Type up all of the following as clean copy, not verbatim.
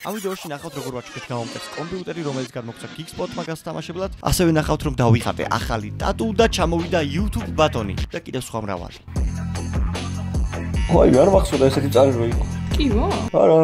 ამ ვიდეოში ნახავთ როგორ ვაჩუქეთ გამომწეს კომპიუტერი, რომელიც გადმოგცა Geekspot-მა გასათამაშებლად. ასევე ნახავთ რომ დავიხატე ახალი ტატუ და ჩამოვიდა YouTube ბატონი და კიდევ სხვა მრავალი. Ой, არ მახსოვდა ესეთი წარი რო იყო. კი ვა? არა.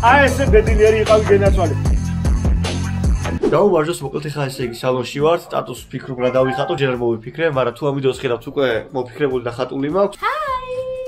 აი ესე ბედნიერი იყავი გენაცვალე. გაუვარჯოს მოკლედ ხა ესე იგი სალონში ვარ, სტატუს ვფიქრობ რა დავიხატო, ჯერ არ მოვიფიქრე, მაგრამ თუ ამ ვიდეოს ხედავთ უკვე მოფიქრებული და ხატული მაქვს.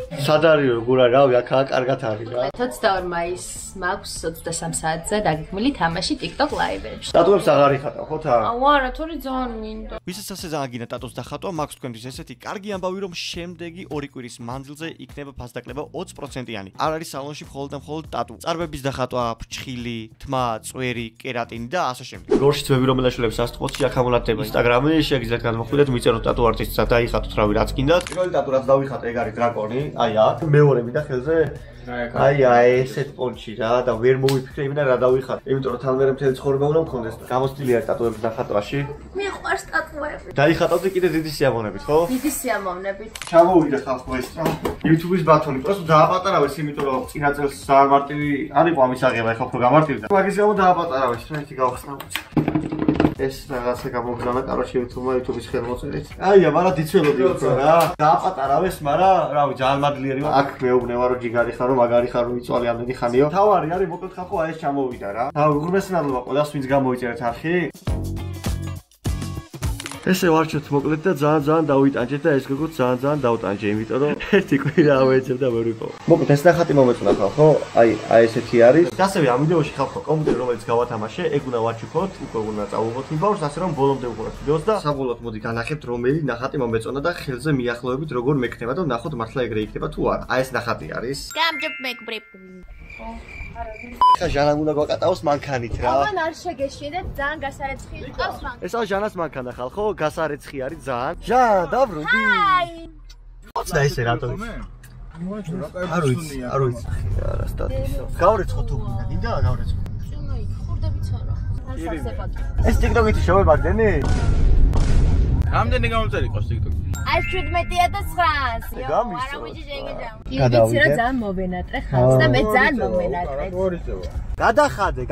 სად არისო, როგორ არის, რავი, აქ კარგად არის რა. 22 მაისს მაქვს 23 საათზე დაგეგმილი თამაში TikTok Live-ში. სტატუებს აღარ იხატავ, ხო თა? არა, თორე ძალიან მინდა. ვისაც ასე ძალიან გინდა ტატუს დახატვა, მაქვს თქვენთვის ესეთი კარგი ამბავი, რომ შემდეგი 2 კვირის მანძილზე იქნება ფასდაკლება 20%-იანი. არ არის სალონში მხოლოდ და მხოლოდ ტატუ. წარბების დახატვა, ფრჩხილი, თმა, წვერი, კერატინი და ასე შემდეგ. გორში ძმები რომ ელაშულებს ასტყოცი აქ ამონათდება Instagram-ი, შეგიძლიათ გადმოხვიდეთ, მიწეროთ ტატუ არტისტს და იხატოთ რავი რაც გინდათ. პირველი ტატუ რაც დავიხატე, ეგ არის დრაკონი. აი აქ მეორე მინდა ხელზე აი ესეთ პონჩი რა და ვერ მოვიფიქრე იმენა რა დავიხატე. იმიტომ რომ თან მერე მთელი ცხოვრება უნდა მქონდეს და გამოცდილი არის ტატუების დახატვაში. მიყვარს ტატუები. დაიხატავდი კიდე დიდი სიამოვნებით, ხო? დიდი სიამოვნებით. ჩამოვიდა ხალხო ეს რა. YouTube-ის ბათონი, просто დააპატარავეს, იმიტომ რომ წინა წელს ძალიან მარტივი არ იყო ამის აღება, ეხლა უფრო გამარტივდა. მაგის გამო დააპატარავეს, რა ერთი გავხსნა. ეს რაღაცა გამოგზავნა, კაროჩე YouTube-ის ხელმოწერით. აია, მაგრამ დიცველოდი უფრო რა. დააპატარავეს, მაგრამ რავი, ძალიან მადლიერი ვარ. აქ მეუბნება რომ ჯიგარი ხარო, მაგარი ხარო, იწვალი ამდენი ხანიო. თავარი არის, მოკლედ ხალხო, აი ეს ჩამოვიდა რა. რავი, უღრმესნადლობა ყველას ვინც გამოიწერეთ არხი. ესე ვარჩოთ მოკლედ და ძალიან დავიტანჯეთ და ეს გოგო ძალიან დავტანჯე, იმიტომ რომ ერთი კვირა ავეცებ და ვერ ვიყო. მოკლედ ეს ნახატი მომეწონა ხალხო, აი ესეთი არის. ასევე ამ ვიდეოში ხალხო კომპიუტერი რომელიც გავათამაშე, ეგ უნდა ვაჩუქოთ, უკვე უნდა წავუღოთ იმბავს, ასე რომ ბოლომდე უყუროთ ვიდეოს და საბოლოოდ მოდი განახებთ რომელი ნახატი მომეწონა და ხელზე მიახლოებით როგორ მექნება და ვნახოთ მართლა ეგრე იქნება თუ არა. აი ეს ნახატი არის. გამჯობ მეკბრებ. ხა ჟანა უნდა გვაკატაოს მანქანით რა. ამან არ შეგეშინეთ, ძალიან გასარეცხი ყავს მან. ესაა ჟანას მანქანა ხალხო, გასარეცხი არის ძალიან. ჟანა, დაბრუნდი. აი. ხოცდა ესე რატო ის? არ ვიცი. არა სტატუსო. გავრეცხო თუ გინდა, გავრეცხო. შემოი, ხურდებიც არა. არ სასწრაფოდ. ეს TikTok-ით შევებარდენი? რამდენი გამომწერი ყავს TikTok-ი? აი 17,900. გამისო. არა ვიჯი შეგეჯამ. გადავიდე. იცი რა ძალიან მოვენატრე ხალხს და მე ძალიან მოვენატრე. გადახადე.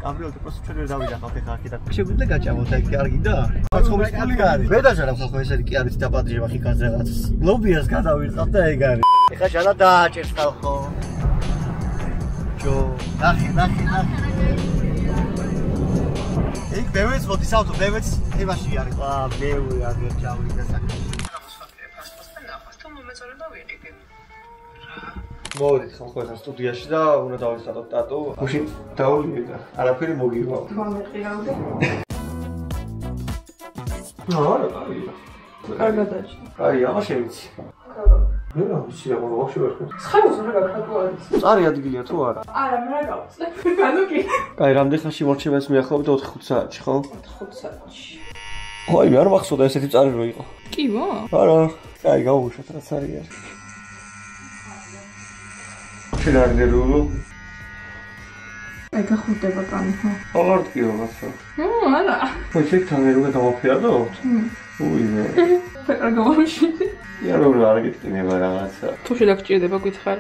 ამრიოლტი პროსტ ჩვენ ვერ დავიდახავთ ახლა აქედან. შეგვიძლია გაჭამოთ აი კარგი და? ხოხობის ფული არის. მე დაჟარებ ხალხო ესეთი კი არის დაპატიჟება ხიკაზე რაღაც. ლობიას გადავირყავ და ეგ არის. ეხლა ჟანა დააჭერს ხალხო. ჯო, ნახე. ეგ ბევრიც მოდის ავტო, ბევრიც თემაში არის. ბევრი აგერ ჩავიდა საქმე. მოვიდეთ ხალხო ახლა სტუდიაში და უნდა დავიხატოთ ტატუ. გუშინ დაულიდა. არაფერი მოგივა. მომეყირავდი. არა, კარგია. კარგად აჩნდა. აი, აღარ შევიცი. მე რა ვიცი რა ვაფშე ვერ ხედავ. ხაროს რა გაკეთო არის? წარი ადგილია თუ არა? არა, მე რა გავწე. ანუ კი. აი, რამდენი ხანში მორჩებას მიახლოვდა 4-5 საათში, ხო? 5 საათში. ой, მე არ მახსოვდა ესეთი წარი რო იყო. კი ვა? არა, აი, გავუშვათ რა წარი არის. შენარდერულო. აი, გახურდება კანი, ხო? აღარ ტკიო რაღაცა. არა. პროექტთან ვერ უნდა დავაფერდოთ? უიმე. ფერა გამოვიშინე. იარო რა გეტკინება რაღაცა. თუ შეგჭირდება გითხარ.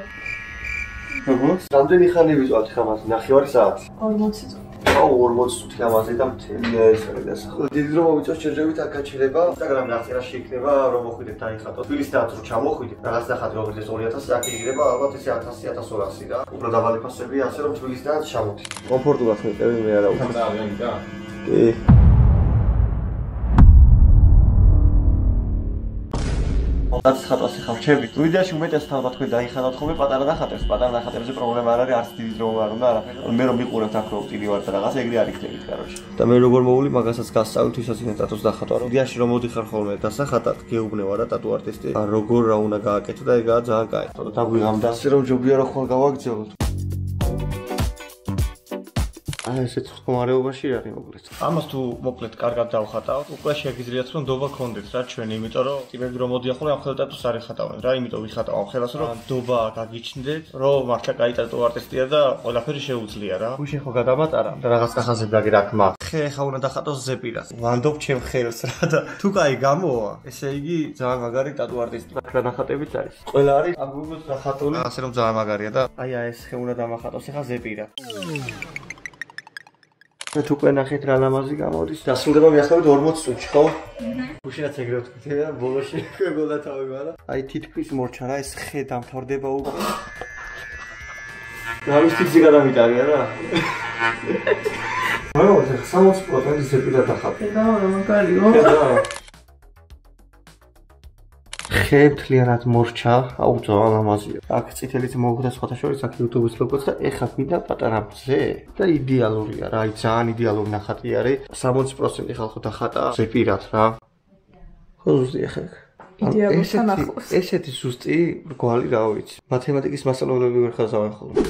როგორც? რამდენი ხანი ვიწვალთ ხამას? 9 საათი. 40 წუთი. აუ 40 წუთი ამაზე და მთელი ეს არის დასახლა. დიდი რომ მოვიწოს შეჯერებით აქ გაჩერება. Instagram-ი აღწერაში იქნება რომ მოხვიდეთ დაიხატოთ. თბილისს და რომ ჩამოხვიდეთ. რაღაც ნახატი რომელიც 2000 აქ იგდება ალბათ ესე 1000-1200 და უფრო დაბალი ფასებია, ასე რომ თბილისს და ჩამოვიდეთ. კომფორტულად მიყევი მე არა უფრო. კი. რაც ხატვას ხარჩებით. ვიდეოში უმეტესად ალბათ თქვენ დაიხატოთ ხოლმე პატარა ნახატებს. პატარა ნახატებზე პრობლემა არ არის, არც დიდი დრო არ უნდა არაფერი. მე რომ მიყურებთ აქ რომ ტილი ვარ და რაღაც ეგრე არ იქნებით, კაროჩე. და მე როგორ მოვული მაგასაც გასწავლით, ვისაც ინე ტატუს დახატვა. ვიდეოში რომ მოდიხარ ხოლმე დასახატად, გეუბნება რა ტატუ არტისტი. როგორ რა უნდა გააკეთო და ეგაა ძალიან კაი. დაგვიღამდა. ასე რომ ჯობია რომ ხვალ გავაგრძელოთ. აი ესეც მდგომარეობაში არის მოკლედ. ამას თუ მოკლედ კარგად დავხატავთ, უკვე შეგიძლიათ რომ დობა გქონდეთ რა ჩვენ, იმიტომ რომ ტიპები რომ მოდიან ხოლმე ამ ხელტატუს არ ეხატავენ რა, იმიტომ ვიხატავ ამ ხელას რომ დობა გაგიჩნდეთ, რომ მართლა კაი ტატუ არტისტია და ყველაფერი შეუძლია რა. გუშინ ხო გადამატარა და რაღაც ახაზე დაგირაქმა. ხე ხა უნდა დახატოს ზეპირას. ვანდობ ჩემ ხელს რა და თუ კაი გამოვა, ესე იგი ძალიან მაგარი ტატუ არტისტი. რა ნახატებიც არის. ყველა არის აგურით დახატული. ასე რომ ძალიან მაგარია და აი ეს ხე უნდა დამახატოს ახლა ზეპირა. თუ უკვე ნახეთ რა ლამაზი გამოდის. დასრულდება მიახლოებით 40 წუთში, ხო? გუშინაც ეგრე ვთქვით და ბოლოში გეგოლა თავი, მაგრამ აი თითქმის მორჩა რა ეს ხე დამთავრდება უკვე. რა ვისტიძი გადამიტარია რა. აუ, 60% ზეპირა დახატე. და მაგარიო. ხე მთლიანად მორჩა, აუ ძალიან ლამაზია. აქ წითელიც მოვხდა სხვათა შორის აქ YouTube-ის ლოგოც და ეხა მინდა პატარა მზე და იდეალურია რა, აი ძალიან იდეალური ნახატი არის. 60% ხალხო დახატა ზეპირად რა. ხო ზუსტი ახლა. იდეალურთან ახლოს. ესეთი ზუსტი გვალი რა ვიცი. მათემატიკის მასწავლებლები ვერ ხაზავენ ხოლმე.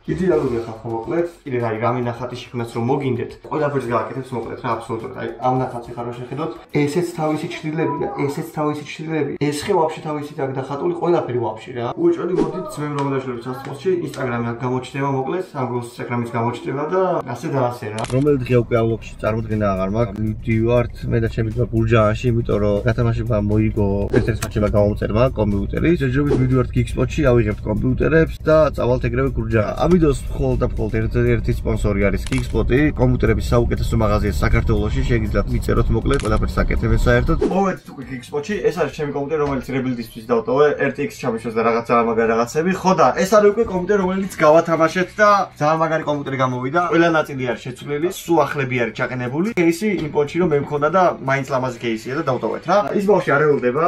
იდეალურია ხალხო მოკლედ. კიდე აი რამე ნახატი შექმნას რომ მოგინდეთ. ყველაფერს გააკეთებს მოკლედ რა აბსოლუტურად. აი ამ ნახატს ხარ შეხედოთ. ესეც თავისი ჩრდილებია, ესეც თავისი ჩრდილები. ეს ხე ვაფშე თავისი აქ დახატული ყველაფერი ვაფშე რა. უეჭველი მოდით ძმები რომ დაშლებით სასწაულში, Instagram-ი აქ გამოჩნდება მოკლედ, სამგლოს Instagram-იც გამოჩნდება და ასე და ასე რა. რომელი დღე უკვე ალოგში წარმოდგენა აღარ მაქვს. მივდივართ მე და ჩემი თვა ბურჯაანში, იმიტომ რომ გათამაშება მოიგო ერთ-ერთ მატჩება გამომწერმა კომპიუტერი. ჯერჯერობით მივდივართ Geekspot-ში, ავიღებთ კომპიუტერებს და წავალთ ეგრევე ბურჯაან. ამიდოს მხოლოდ და მხოლოდ ერთი სპონსორი არის Geekspot-ი, კომპიუტერების საუკეთესო მაღაზია საქართველოში, შეგიძლიათ მიწეროთ მოკლედ ყველაფერს აკეთებენ საერთოდ. მოვედით უკვე Geekspot-ში, ეს არის ჩემი კომპიუტერი, რომელიც rebuild-ისთვის დავტოვე, RTX ჩამიშოს და რაღაც ძალიან მაგარი რაღაცები. ხო და ეს არის უკვე კომპიუტერი, რომელიც გავათამაშეთ და ძალიან მაგარი კომპიუტერი გამოვიდა. ყველა ნაწილი არის შეცვლილი, სულ ახლები არის ჩაყენებული. кейსი იმპორტში რომ მე მქონდა და მაინც ლამაზი кейსია და დავტოვეთ რა. ის ბავშვი არ ეულდება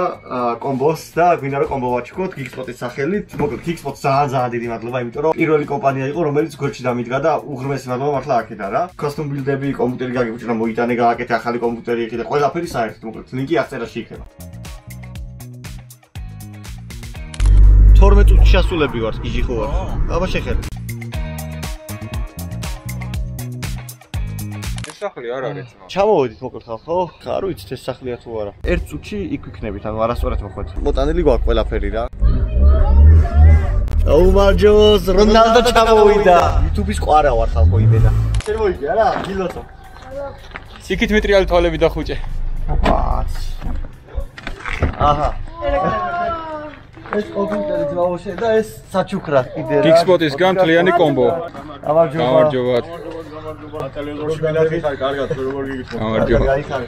კომბოს და გვინდა რომ კომბო ვაჩქოთ Geekspot-ის სახელით. მოკლედ Geekspot ძალიან დიდი მადლობა, იმიტომ რომ პირველი კომპანია იყო, რომელიც გვერდში დამიდგა და უღრმესი მადლობა მართლა აქედა რა. Custom build-ები, კომპიუტერი გაგიბრჭნა, მოიტანე, გააკეთე ახალი კომპიუტერი იქ და ყველაფერი საერთოდ მოკლედ ლინკი აღწერაში იქნება. 12 წუთში შესულები ვართ, გიჟი ხო ვარ. აბა შეხედე. ეს სახლი არ არის ძმა. ჩამოვედით მოკლედ ხალხო. არ ვიცით ეს სახლია თუ არა. 1 წუთში იქ ვიქნებით, ანუ არასწორად მოხვედით. მოტანილი გვაქვს ყველაფერი რა. აუმარჯოს, რონალდო ჩამოვიდა. YouTube-ის ყვარა ვარ ხალხო იმენა. შენ მოიგე რა, გილოცო. სიკით მეტრიალი თვალები დახუჭე. ოპაც. აჰა. ეს კომპიუტერი ძმაოშე და ეს საჩუქრა კიდე რა. Geekspot-ის გამთლიანი კომბო. გამარჯობა. ტელევიზორში მენახეთ, კარგად, როგორ გიგიქო. გამარჯობა.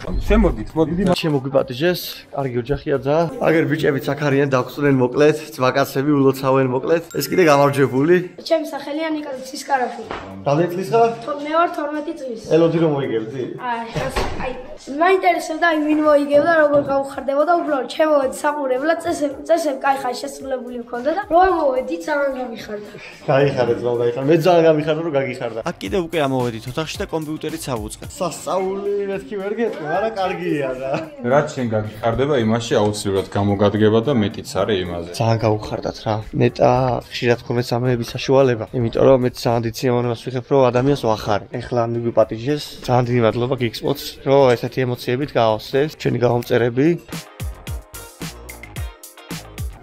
შემოდით, მოდით. შემოგვიპატიჟეს, კარგი ოჯახია ძა. აგერ ბიჭებიც აქ არიან დაგწუნენ მოკლედ, ძვაკაცები ულოცავენ მოკლედ. ეს კიდე გამარჯვებული. ჩემი სახელია ნიკა ცისკარაშვილი. რამდენი წლის ხარ? მე ვარ 12 წლის. ელოდი რომ მოიგებდი? აი, მაინტერესებდა აი ვინ მოიგებდა, როგორ გავხარდებოდა, უბრალოდ ჩემოვედი საყურებლად, წესები კაი ხარ შესრულებული მქონდა და რომ მოვედი ძალიან გამიხარდა. გაიხარდა ძმა, გაიხარდა. მე ძალიან გამიხარდა რომ გაგიხარდა. აქ კიდე უკვე ამოვედით ოთახში და კომპიუტერიც ავუწყეთ. სასწაული მეთქი ვერ გეტყვი, მაგრამ კარგია რა. რაც შენ გაგიხარდება, იმაში აუცილებლად გამოგადგება და მეტიც არის იმაზე. ძალიან გავუხარდათ რა. ნეტა ხშირად ხომეს ამეების საშუალება, იმიტომ რომ მე ძალიან დიდი სიამოვნებას ვიღებ, რომ ადამიანს ვახარე. ეხლა მიგვიპატიჟეს. ძალიან დიდი მადლობა Geekspot-ს, რომ ესეთი ემოციებით გაავსეს ჩვენი გამომწერები.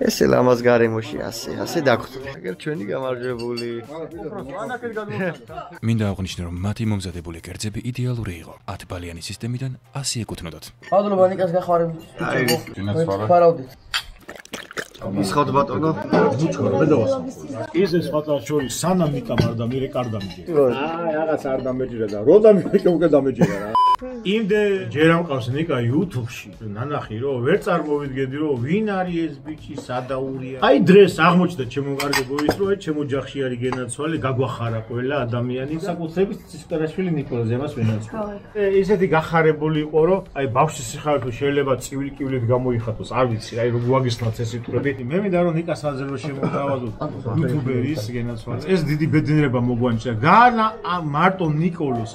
ესე ლამაზ გარემოში ასე დაგხვდები. აგერ ჩვენი გამარჯვებული. მინდა აღვნიშნო, რომ მათი მომზადებული კერძები იდეალური იყო. 10 ბალიანი სისტემიდან 100 ეკუთვნოდათ. მადლობა ნიკას გახარებით. ფარავდით. ისხოთ ბატონო. ის სხვათა შორის სანამ მიკამარდა მერე კარ დამიჯერა. რაღაც არ დამეჯერა და რო დამიჯერა უკვე დამეჯერა რა. იმდე ჯერ ამყავს ნიკა YouTube-ში. ნანახი რომ ვერ წარმოვიდგენდი რომ ვინ არის ეს ბიჭი, სადაურია. აი დღეს აღმოჩნდა ჩემო კარგებო ის რომ ჩემო ოჯახში არის გენაცვალე, გაგვახარა ყველა ადამიანი. საკუთრებით ცისკარაშვილი ნიკოლოზი ამას ვენაცვალა. ესეთი გახარებული იყო რომ აი ბავშვის სიხარით შეიძლება წივილ-კივილით გამოიხატოს. არ ვიცი, აი როგორ ვაგისნათ ეს სიტყვები. მე მინდა რომ ნიკას აზერბო შემოვთავაზოთ YouTuber-ის გენაცვალეს. ეს დიდი ბედნიერება მოგვანიჭა. განა მარტო ნიკოლოს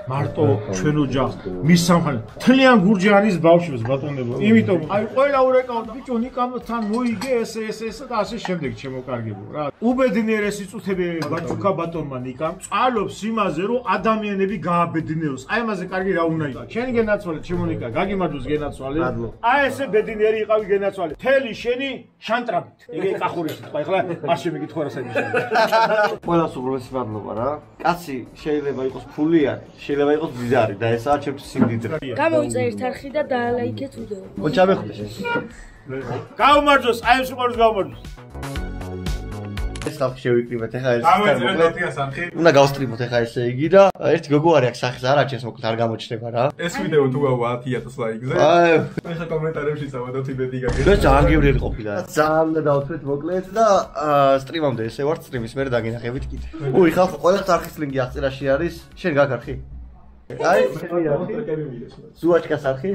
მარტო ჩვენ ოჯახს მის სამხარეს თლიან გურჯაანის ბავშვებს ბატონებო იმიტომ აი ყველა ურეკავთ ბიჭო ნიკამთან მოიგე ეს და ასე შემდეგ ჩემო კარგებო რა უბედნიერესი წუთები ბაჭუკა ბატონმა ნიკამ წალობს იმაზე რომ ადამიანები გააბედნიეროს აი ამაზე კარგი რა უნდა იყოს შენი გენაცვალე ჩემო ნიკა გაგიმარჯოს გენაცვალე აი ესე ბედნიერი იყავი გენაცვალე თელი შენი შანტრაბით იგი კახური სიტყვა ეხლა არ შემიგითხო რა საერთოდ ყველას უბრალესი მადლობა რა კაცი შეიძლება იყოს ფულიანი შეიძლება იყოს მდიდარი და ესაა ჩემთვის სიმდიდრე გამოვიწერეთ არხი და დაალაიქეთ ვიდეო მოჩამეხდეს ეს გაუმარჯოს აი ეს უყურს გაუმარჯოს ეს ხალხი შევიკრიბეთ ეხლა ეს უნდა გავსტრიმოთ ეხლა ესე იგი და ერთი გოგო არის აქ სახეს არ აჩენს მოკლედ არ გამოჩნდება რა ეს ვიდეო თუ გავა 10000 ლაიქზე აი ეხლა კომენტარებში წავედოთ იმედი გაგე და ძალიან გივრელი ყოფილა ძალიან უნდა დავთვეთ მოკლედ და სტრიმამდე ესე ვარ სტრიმის მერე დაგინახებით კიდე უი ხალხო ყველა არხის ლინკი აღწერაში არის შენ გაგარხი აი ზუაჩკას არხი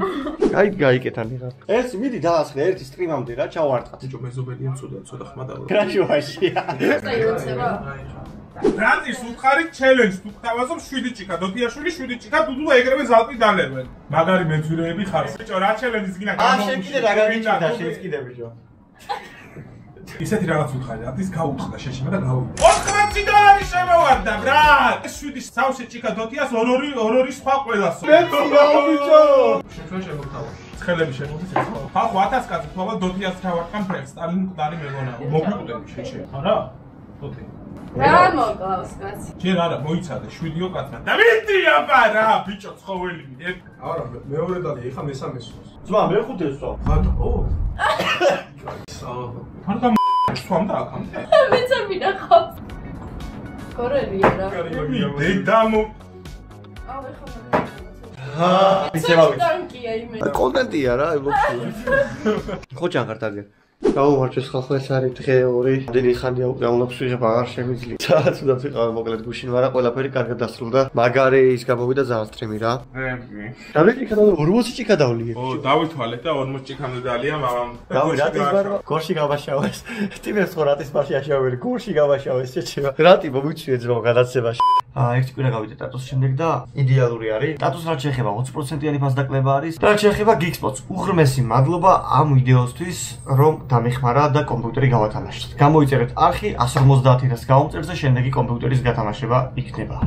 აი გაიკეთანი რა ეს მიდი დაასხლე ერთი სტრიმამდე რა ჩავარტყათ ბიჭო მეზობელია ცოტა ხმა დავა კრაშუაშია ბრატის უხარი ჩელენჯს თუ გთავაზობ 7 ჭიქა დოთიაშვილი 7 ჭიქა დუდულა ეგრევე ზალპი დალერვენ მაგარი მეძვირეები ხარ ბიჭო რა ჩელენჯის გინდა შენ კიდე რა გაგიჭირდა შენ კიდე ბიჭო ისეთი რაღაც უთხარი ათის გაუთხდა შეშმა და გავუთხდა 80 დოლარი შემოვარდა ბრატ 7 სავსე ჭიქა დოთიას ორ სხვა ყველასო მეცი რა ბიჭო შენ შემოგთავაზ ცხელები შემოდის ხალხო 1000 კაცი თვალა დოთიას თავარტყან ფრენს სტალინ მკვდარი მეგონა მოგვიკვდები შენ არა დოთი რა მოკლავს კაცი ჯერ არა მოიცადე 7-იო კაცმა და მიტი აბა რა ბიჭო ცხოველი არა მეორე დალი ეხა მესამე სულს ძმა მე ხუთე სვა ხატო ო ფარდა სვამ და აკამდე მეცა მინახავს კორელია რა დედამო დანკია იმენა კონტენტია რა იბოქში ხო ჯანხარტაგე გაუმარჯოს ხალხო ეს არის დღე 2 დიდი ხანია უკრაუნებს ვიღებ აღარ შემიძლია სადაც უნდა ვიყავ მოკლედ გუშინ მაგრამ ყველაფერი კარგად დასრულდა მაგარი ის გამოვიდა ძალიან სტრიმი რა დავით ჭიქა და 40 ჭიქა დავლიე ო დავითვალეთ და 40 ჭიქამდე დალია მამამ დავით რატის ბარ გორში გავაშავეს ტიმეს ხო რატის ბარში აშაველი გორში გავაშავეს შეჩება რატი მომიჩვიე ძმა გადაცემაში ერთი კვირა გავიდე ტატუს შემდეგ და იდეალური არის ტატუს რაც შეეხება 20%-იანი ფასდაკლება არის და რაც შეეხება Geekspots უღრმესი მადლობა ამ ვიდეოსთვის რომ დამეხმარა და კომპიუტერი გავათამაშეთ გამოიწერეთ არხი 150,000-ს გაუმწერზე შემდეგი კომპიუტერის გათამაშება იქნება